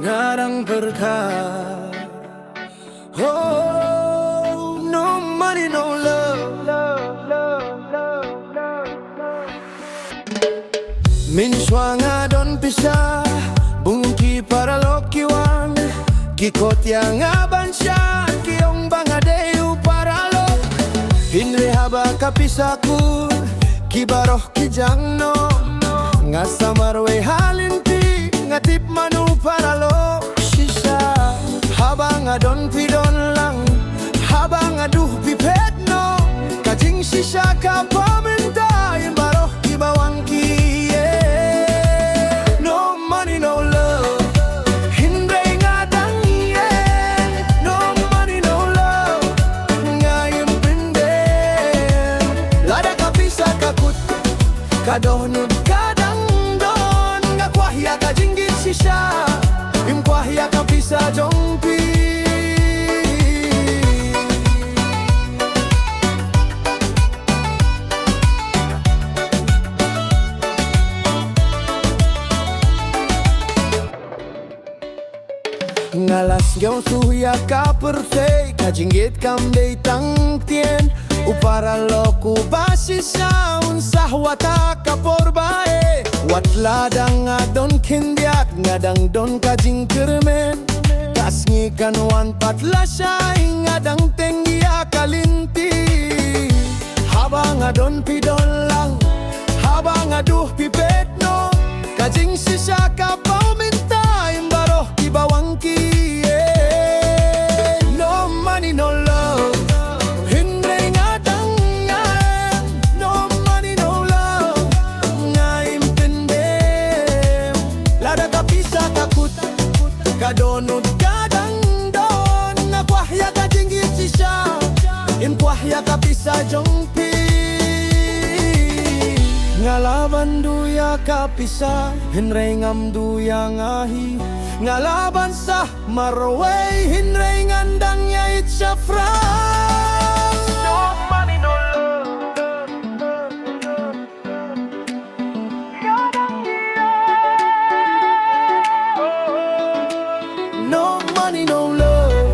ngarang berkah. Oh, no money, no love. Minshwa nga don pisah, bungki para lokiwan, kikot yang abansya, kiyong bangadeu para lo. Hinre haba kapisaku, kibaroh kijang no, nga samarwe halinti, nga tip manu para lo. Shisha, haba nga don pidon lang, haba nga duh pipet no, kajing shisha ka paminta, yung baroh kibawang ki. Kadonod kadang don, nga kwahya ka jinggit sisya, im kwahya ka pisa jongpi. Ngalas gyong suya ka perfect, ka jinggit kamday tang tien, upara loku basi sa unsah wata kaporbae. Watladang nga don kindiak, ngadang don kajing kermen, kasngi kanuan patlasay, ngadang tenggia kalinti. Habang nga don pidon lang, habang nga duh pipet no, kajing sisa ka pauminta, imbaroh kibawang ki. No money, no love. Kadonod kadang don, nga kwahya ka jinggit sisya, im kwahya ka pisa jongpi. Ngalaban duya ka pisa, hinray ngam duya ngahi, ngalaban sa marway, hinray ngandang ya itsa frang. No money, no love. No money, no love.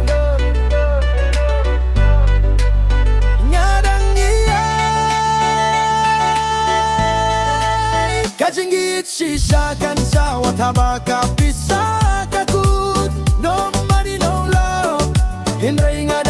Ngadang iyay, kajinggit sisakan sa wataba kapisa kakut. No money, no love. Hinray nga